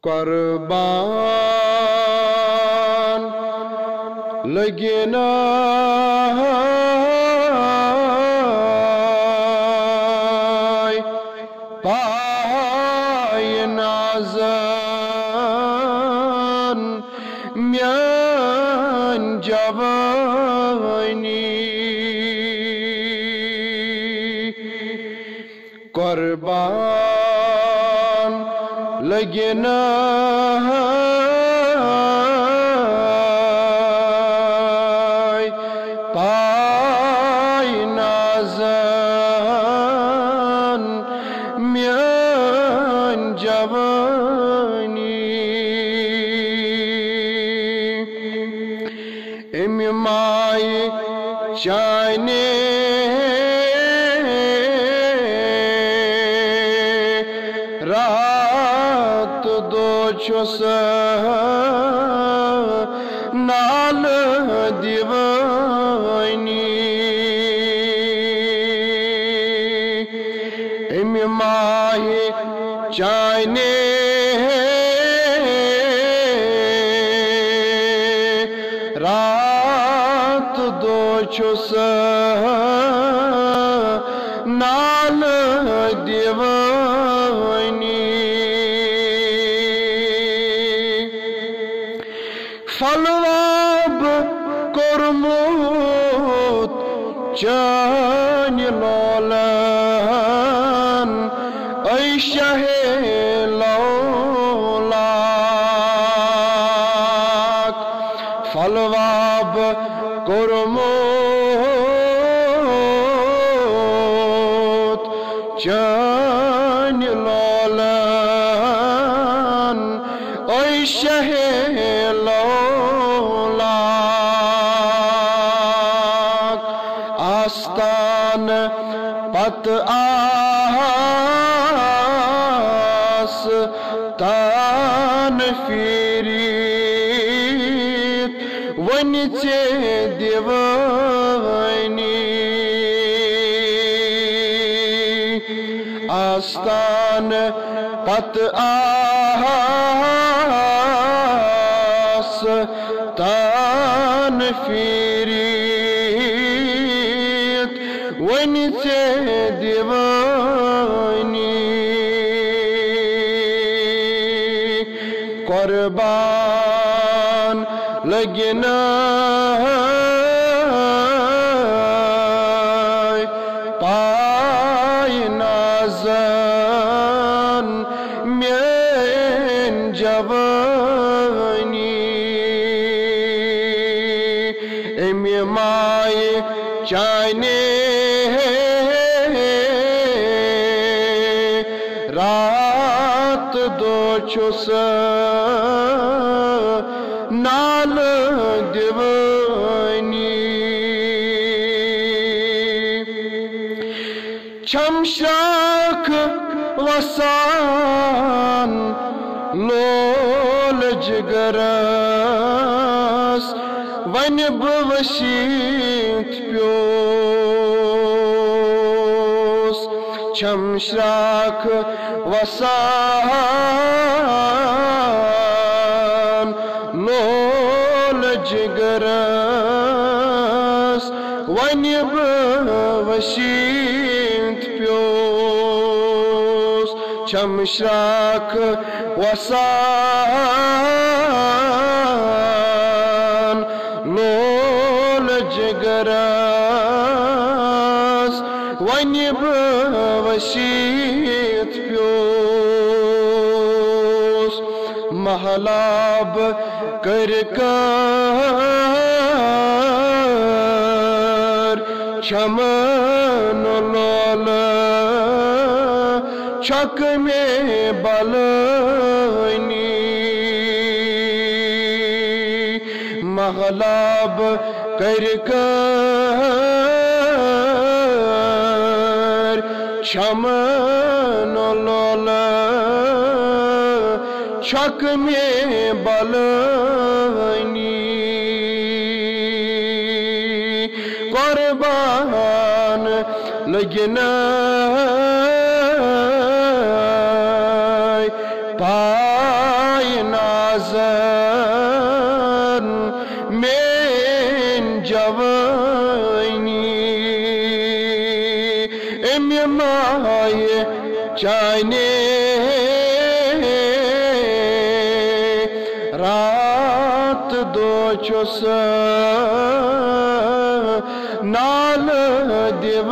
कुर्बान लगना पाय नाज़न म्यान जवानी कुर्बान लगना पाय नाज़न म्यान जवानी एमि माय चाने रात दो छुस नाल दीवानी एमि माह चाने रात दो छुस नाल दीवानी फलवाब कोरमुत चान लोलन ऐ शाहे लौलाक फलवाब कोरमुत चान लोलन ऐ शाहे आस्तान पत आस तान फिरीत वनि चे दिवानी आस्तान पत आस तान फिरीत वनि चे दिवानी कुर्बान लगना पाय नाज़न म्यान जवानी एमि माय चाने रात दो छुस नाल दीवानी छमशाख वसान लोल जिगरस वन बवशीत प्योस छमशाख वसान लोल जिगरस वन बवशीत प्योस छमशाख वसान लोल जिगरस वनि बवशीत प्योस महलाब करकर चमन लोल छक में बलनी महलाब करकर चमन लोल छक में बलनी कुर्बान लगना पाय नजर में जवानी एमे माये चाने रात दो चुस नाल दिव